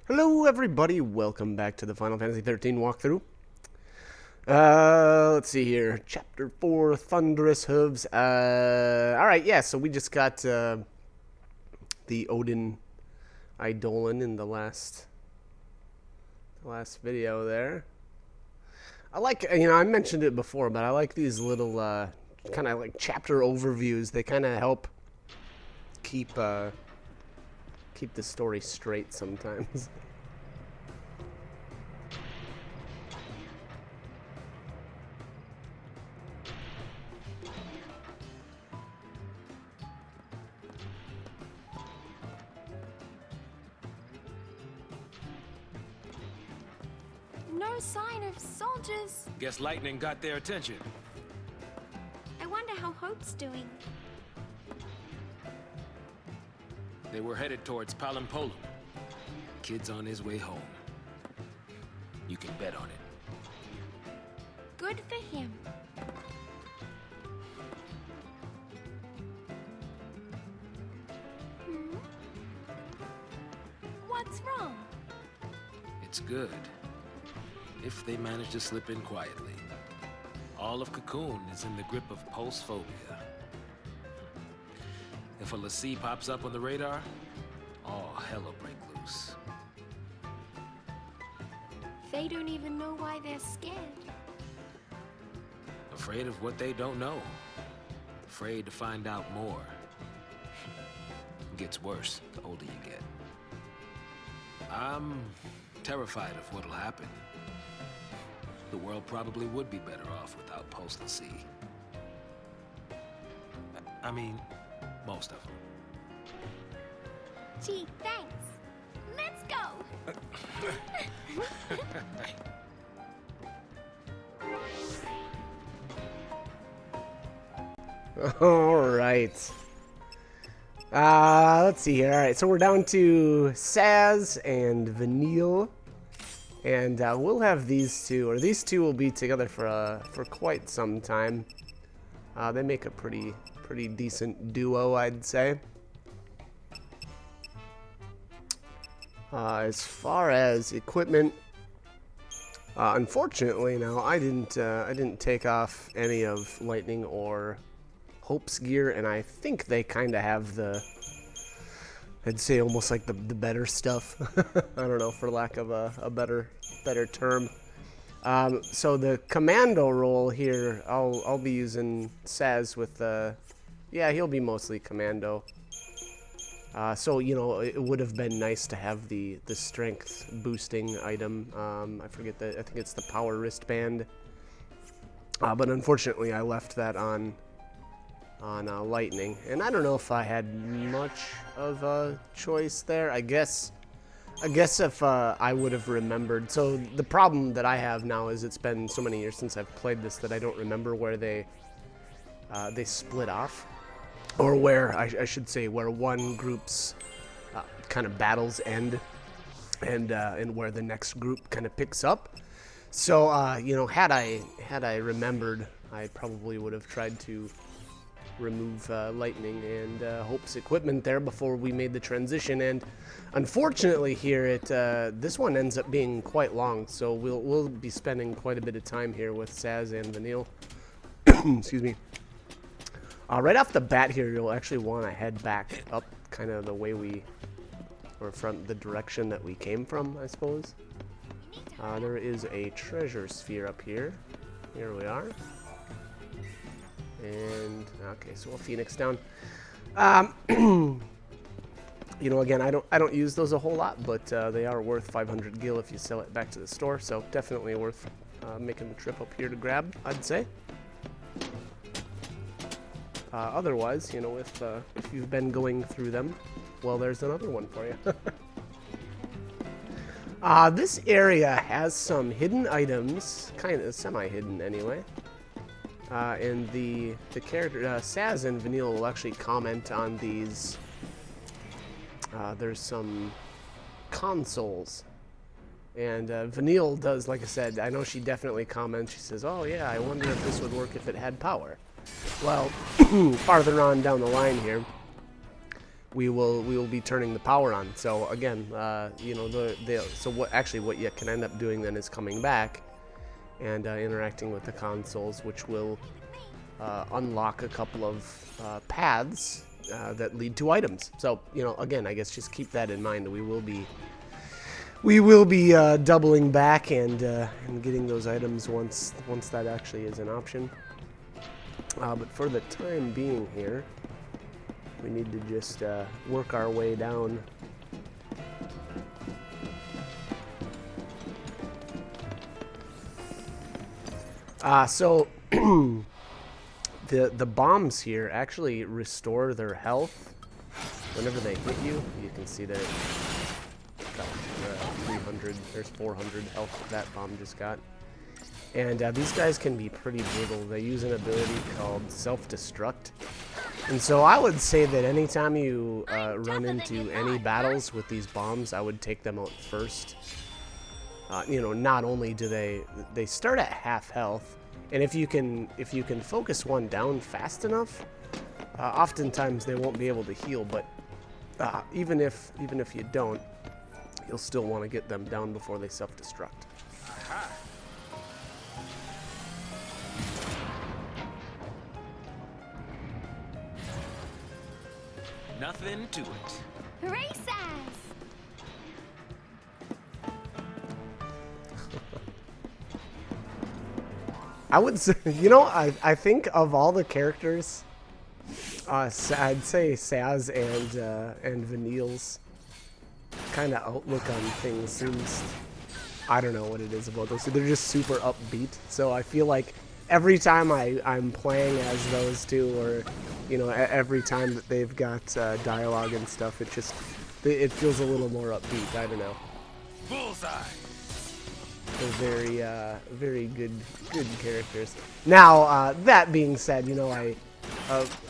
Hello everybody, welcome back to the Final Fantasy 13 walkthrough. Let's see here. Chapter 4, Thunderous Hooves. Alright, yeah, so we just got the Odin Eidolon in the last video there. I like, I mentioned it before, but I like these little kind of like chapter overviews. They kind of help keep the story straight sometimes. No sign of soldiers. Guess lightning got their attention. I wonder how Hope's doing. They were headed towards Palimpolum. Kid's on his way home. You can bet on it. Good for him. What's wrong? It's good. If they manage to slip in quietly. All of Cocoon is in the grip of pulse phobia. If a Lassie pops up on the radar, all hell will break loose. They don't even know why they're scared. Afraid of what they don't know. Afraid to find out more. It gets worse the older you get. I'm terrified of what'll happen. The world probably would be better off without Pulse Lassie. I mean, most of them. Gee, thanks. Let's go. Alright. Let's see here. Alright, so we're down to Saz and Vanille. And we'll have these two, or these two will be together for quite some time. They make a pretty decent duo, I'd say. As far as equipment, unfortunately, now I didn't take off any of Lightning or Hope's gear, and I think they kind of have I'd say almost like the better stuff. I don't know, for lack of a better term. So the commando role here, I'll be using Saz with yeah, he'll be mostly commando. So it would have been nice to have the strength boosting item. I forget I think it's the power wristband. But unfortunately, I left that on Lightning, and I don't know if I had much of a choice there. I guess if I would have remembered. So the problem that I have now is it's been so many years since I've played this that I don't remember where they split off, or where I should say where one group's kind of battles end, and where the next group kind of picks up. So had I remembered, I probably would have tried to remove Lightning and Hope's equipment there before we made the transition, and unfortunately here this one ends up being quite long, so we'll be spending quite a bit of time here with Saz and Vanille. Excuse me. Right off the bat here, you'll actually want to head back up kind of the way or from the direction that we came from, I suppose. There is a treasure sphere up here. Here we are. And okay, so we'll Phoenix down. Again, I don't use those a whole lot, but they are worth 500 gil if you sell it back to the store. So definitely worth making the trip up here to grab, I'd say. Otherwise, if you've been going through them, well, there's another one for you. This area has some hidden items, kind of semi-hidden anyway. And the character, Saz and Vanille will actually comment on these. There's some consoles. And Vanille does, like I said, I know she definitely comments. She says, oh yeah, I wonder if this would work if it had power. Well, farther on down the line here, we will be turning the power on. So again, you know, so what you can end up doing then is coming back and interacting with the consoles, which will unlock a couple of paths that lead to items. So, you know, again, I guess just keep that in mind. We will be doubling back and getting those items once that actually is an option. But for the time being here, we need to just work our way down. So the bombs here actually restore their health whenever they hit you. You can see that got 300. There's 400 health that bomb just got. And these guys can be pretty brutal. They use an ability called self-destruct. And so I would say that anytime you run into any battles with these bombs, I would take them out first. You know, not only do they start at half health, and if you can focus one down fast enough, oftentimes they won't be able to heal. But even if you don't, you'll still want to get them down before they self-destruct. Nothing to it. Hooray, Sass! I would say, you know, I think of all the characters, I'd say Saz and Vanille's kind of outlook on things seems, I don't know what it is about those two. They're just super upbeat. So I feel like every time I'm playing as those two, or you know, every time that they've got dialogue and stuff, it feels a little more upbeat. I don't know. Bullseye. They're very good characters. Now, that being said, you know,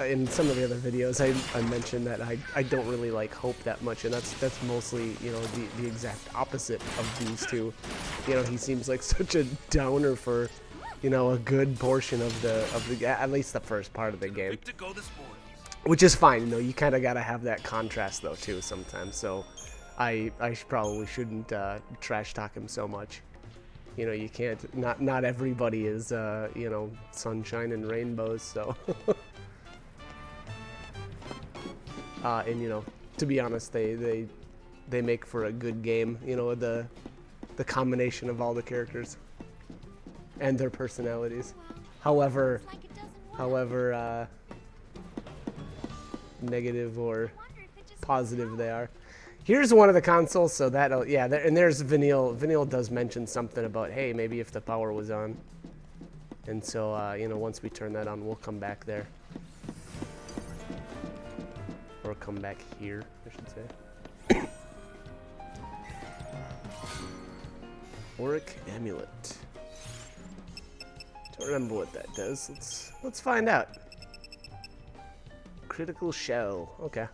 in some of the other videos, I mentioned that I don't really like Hope that much, and that's mostly, you know, the exact opposite of these two. You know, he seems like such a downer for, you know, a good portion of the at least the first part of the game, which is fine. You know, you kind of got to have that contrast though too sometimes. So I probably shouldn't trash talk him so much. You know, you can't. Not everybody is you know, sunshine and rainbows. So and you know, to be honest, they make for a good game. You know, the combination of all the characters and their personalities, however negative or positive they are. Here's one of the consoles, so that'll, yeah, and there's Vanille. Vanille does mention something about, hey, maybe if the power was on. And so, you know, once we turn that on, we'll come back there. Or come back here, I should say. Auric Amulet. Don't remember what that does. Let's find out. Critical shell. Okay.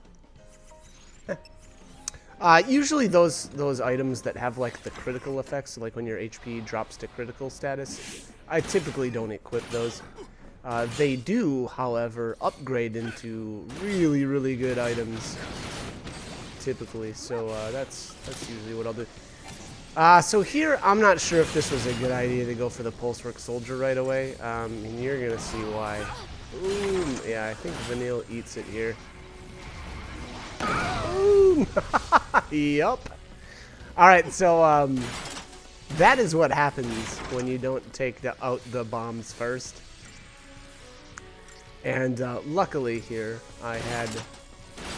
Usually those items that have like the critical effects, so like when your HP drops to critical status, I typically don't equip those. They do, however, upgrade into really good items typically. So that's usually what I'll do. So here, I'm not sure if this was a good idea to go for the Pulsework Soldier right away. And you're gonna see why. Ooh, yeah, I think Vanille eats it here. Boom! Yup. Alright, so that is what happens when you don't take out the bombs first. And luckily here, I had,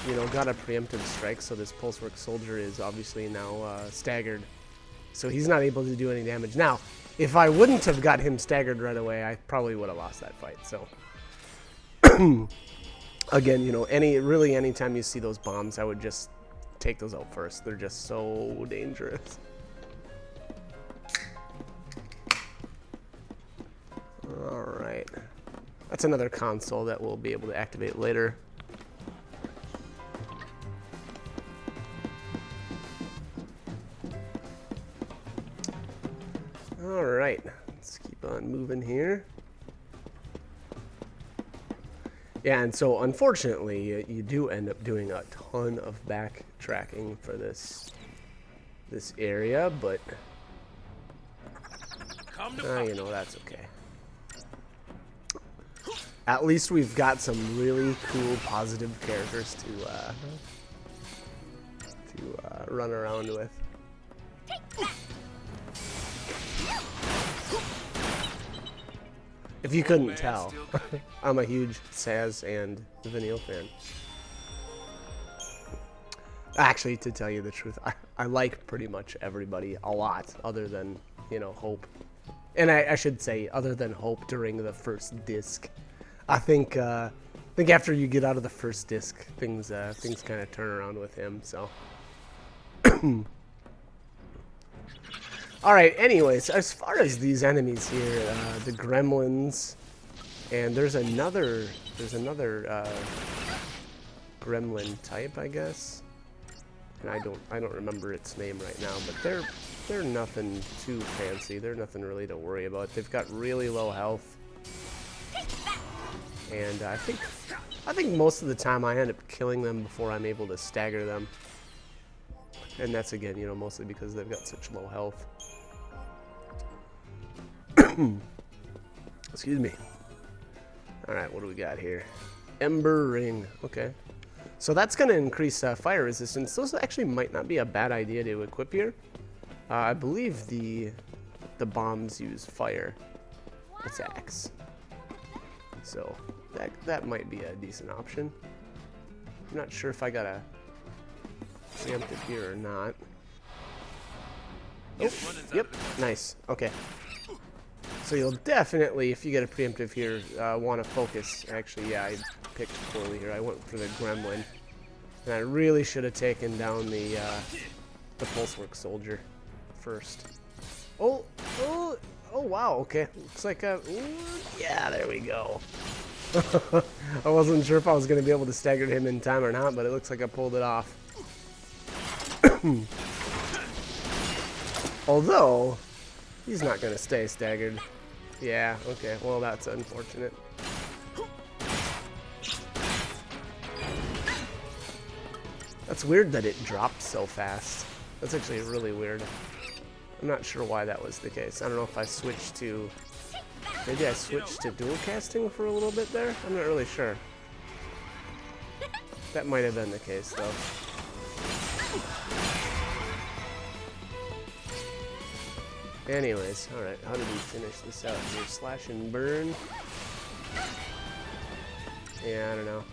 you know, got a preemptive strike, so this Pulsework Soldier is obviously now staggered. So he's not able to do any damage. Now, if I wouldn't have got him staggered right away, I probably would have lost that fight. So again, you know, anytime you see those bombs, I would just take those out first. They're just so dangerous. Alright. That's another console that we'll be able to activate later. Alright. Let's keep on moving here. Yeah, and so unfortunately, you do end up doing a ton of backtracking for this area, but you know, that's okay. At least we've got some really cool, positive characters to run around with. If you couldn't tell, I'm a huge Saz and Vanille fan. Actually, to tell you the truth, I like pretty much everybody a lot, other than, you know, Hope. And I should say, other than Hope during the first disc. I think after you get out of the first disc, things kind of turn around with him. So, all right. Anyways, as far as these enemies here, the gremlins, and there's another gremlin type, I guess. And I don't remember its name right now, but they're nothing too fancy. They're nothing really to worry about. They've got really low health. And I think most of the time I end up killing them before I'm able to stagger them. And that's, again, you know, mostly because they've got such low health. Excuse me. Alright, what do we got here? Ember Ring. Okay. So that's going to increase fire resistance. Those actually might not be a bad idea to equip here. I believe the bombs use fire attacks. So that might be a decent option. I'm not sure if I got a preemptive here or not. Oh, yep, nice. Okay. So you'll definitely, if you get a preemptive here, want to focus. Actually, yeah, I picked poorly here. I went for the gremlin. And I really should have taken down the pulsework soldier first. Oh, wow, okay. Looks like yeah, there we go. I wasn't sure if I was going to be able to stagger him in time or not, but it looks like I pulled it off. Although, he's not going to stay staggered. Yeah, okay, well, that's unfortunate. That's weird that it dropped so fast. That's actually really weird. I'm not sure why that was the case. I don't know if I switched to... Maybe I switched to dual casting for a little bit there? I'm not really sure. That might have been the case, though. Anyways, alright, how did we finish this out here? Slash and burn? Yeah, I don't know.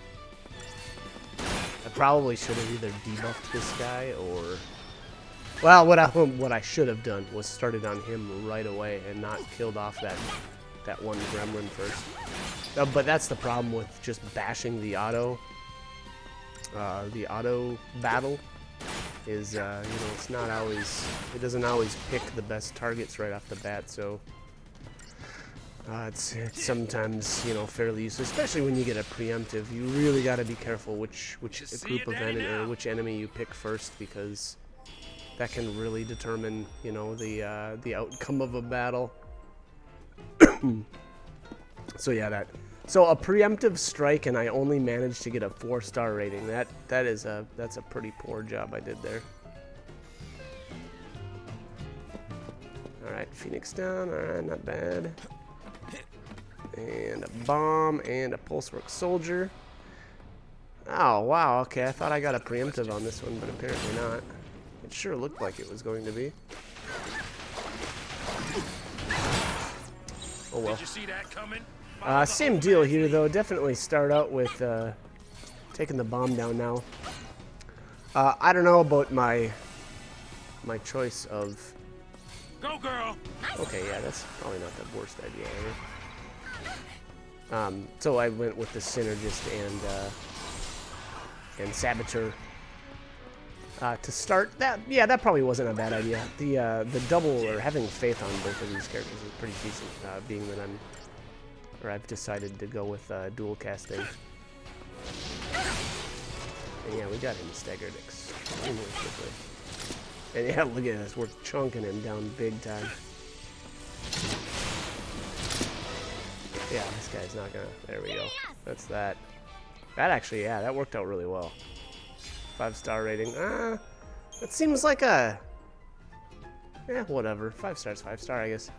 I probably should have either debuffed this guy or... Well, what I should have done was started on him right away and not killed off that one gremlin first. But that's the problem with just bashing the auto battle. Is you know, it's not always, it doesn't always pick the best targets right off the bat, so it's sometimes, you know, fairly useless, especially when you get a preemptive. You really got to be careful which group of enemy or which enemy you pick first, because that can really determine, you know, the outcome of a battle. So yeah, so a preemptive strike, and I only managed to get a 4-star rating. That's a pretty poor job I did there. All right, Phoenix down. All right, not bad. And a bomb and a pulsework soldier. Oh wow, okay. I thought I got a preemptive on this one, but apparently not. It sure looked like it was going to be. Oh well. Did you see that coming? Same deal here, though. Definitely start out with taking the bomb down now. I don't know about my choice of... Go, girl! Okay, yeah, that's probably not the worst idea ever. So I went with the Synergist and Saboteur to start. That probably wasn't a bad idea. The double, or having faith on both of these characters is pretty decent, being that I've decided to go with dual casting. And yeah, we got him staggered extremely quickly. And yeah, look at this, we're chunking him down big time. Yeah, this guy's not gonna... There we go. That's that. That actually, yeah, that worked out really well. 5-star rating. That seems like a... Yeah, whatever. 5 stars, 5-star, I guess.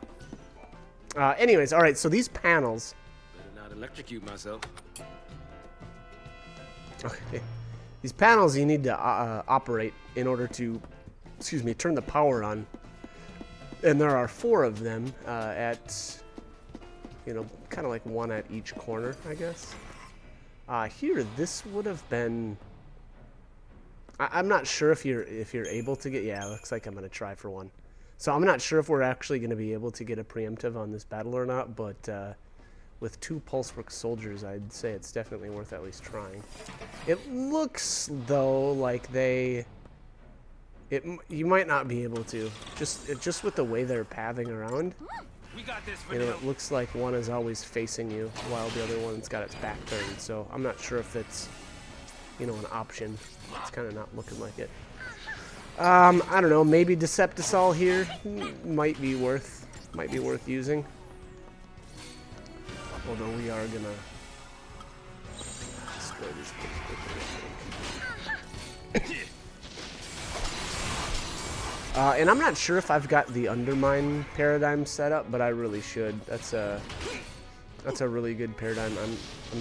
Anyways, alright, so these panels... Better not electrocute myself. Okay. These panels you need to operate in order to, excuse me, turn the power on. And there are 4 of them at, you know, kind of like 1 at each corner, I guess. Here, this would have been... I'm not sure if you're able to get... Yeah, it looks like I'm going to try for one. So I'm not sure if we're actually going to be able to get a preemptive on this battle or not, but with 2 Pulsework soldiers, I'd say it's definitely worth at least trying. It looks, though, like you might not be able to. Just with the way they're pathing around, We got this, you know, it looks like one is always facing you while the other one's got its back turned. So I'm not sure if it's, you know, an option. It's kind of not looking like it. I don't know. Maybe Deceptisol here might be worth using. Although we are gonna destroy this pretty quickly, I think. And I'm not sure if I've got the Undermine paradigm set up, but I really should. That's a really good paradigm. I'm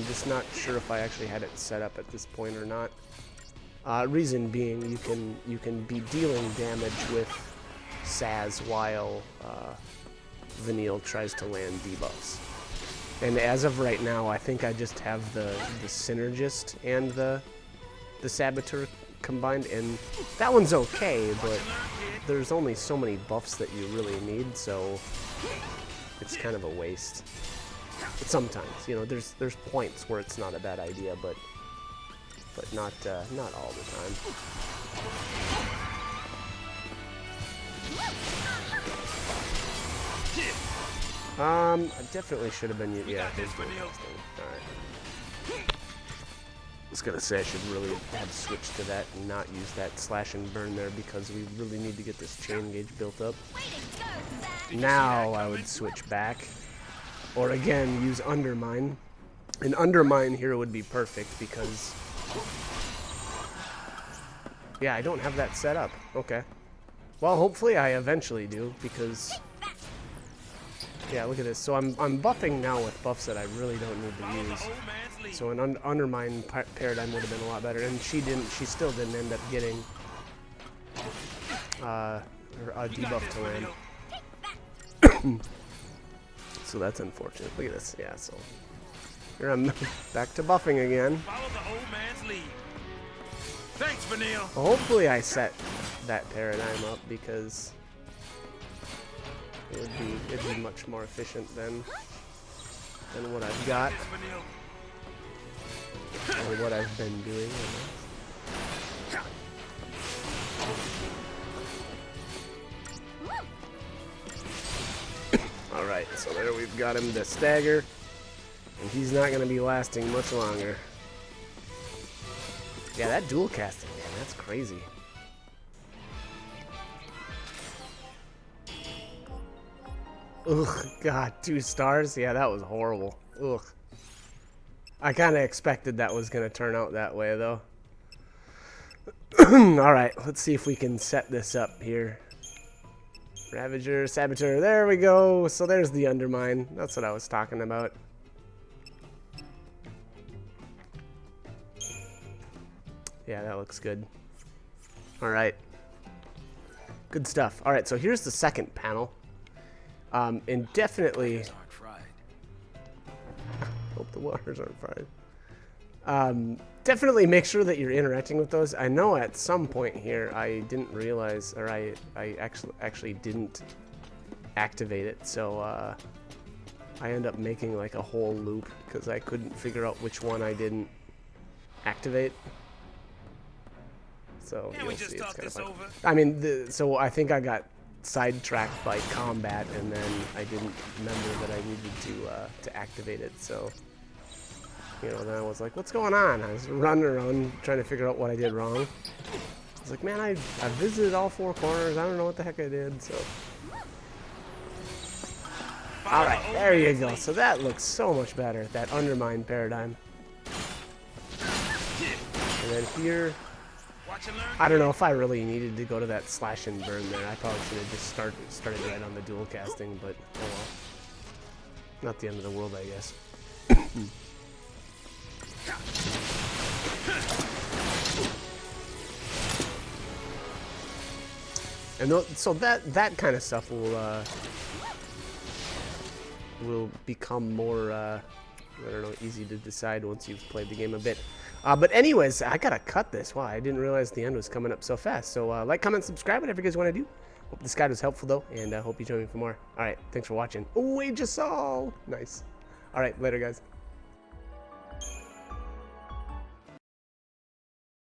just not sure if I actually had it set up at this point or not. Reason being, you can be dealing damage with Saz while Vanille tries to land debuffs. And as of right now, I think I just have the Synergist and the Saboteur combined, and that one's okay, but there's only so many buffs that you really need, so it's kind of a waste. But sometimes, you know, there's points where it's not a bad idea, but not all the time. I definitely should have been. Yeah, alright. I was gonna say I should really have switched to that and not use that slash and burn there because we really need to get this chain gauge built up. Now I would switch back, or again use Undermine. And Undermine here would be perfect because, yeah, I don't have that set up. Okay. Well, hopefully I eventually do because, yeah, look at this. So I'm buffing now with buffs that I really don't need to use. So an Undermine paradigm would have been a lot better, and she still didn't end up getting a debuff to land. So that's unfortunate. Look at this. Yeah, so here I'm back to buffing again. Follow the old man's lead. Thanks, Vanille. Well, hopefully I set that paradigm up because it'd be much more efficient than what I've got. Or what I've been doing. Alright, so there we've got him to stagger. And he's not going to be lasting much longer. Yeah, that dual casting, man, that's crazy. Ugh, God, 2 stars? Yeah, that was horrible. Ugh. I kind of expected that was going to turn out that way, though. Alright, let's see if we can set this up here. Ravager, Saboteur, there we go. So there's the Undermine. That's what I was talking about. Yeah, that looks good. Alright. Good stuff. Alright, so here's the second panel. And definitely... Hope the waters aren't fried. Definitely make sure that you're interacting with those. I know at some point here I didn't realize, or I actually didn't activate it, so I end up making like a whole loop because I couldn't figure out which one I didn't activate. So you'll see, it's kind of fun. I mean, so I think I got sidetracked by combat, and then I didn't remember that I needed to activate it. So, you know, then I was like, "What's going on?" I was running around trying to figure out what I did wrong. I was like, "Man, I visited all 4 corners. I don't know what the heck I did." So, all right, there you go. So that looks so much better. That Undermine paradigm. And then here, I don't know if I really needed to go to that slash and burn there. I probably should have just started right on the dual casting, but oh well. Not the end of the world, I guess. And so that kind of stuff will become more I don't know, easy to decide once you've played the game a bit. But anyways, I gotta cut this. Wow, I didn't realize the end was coming up so fast. So like, comment, subscribe, whatever you guys want to do. Hope this guide was helpful though, and I hope you join me for more. All right, thanks for watching. Oh, Aegis all nice. All right, later guys.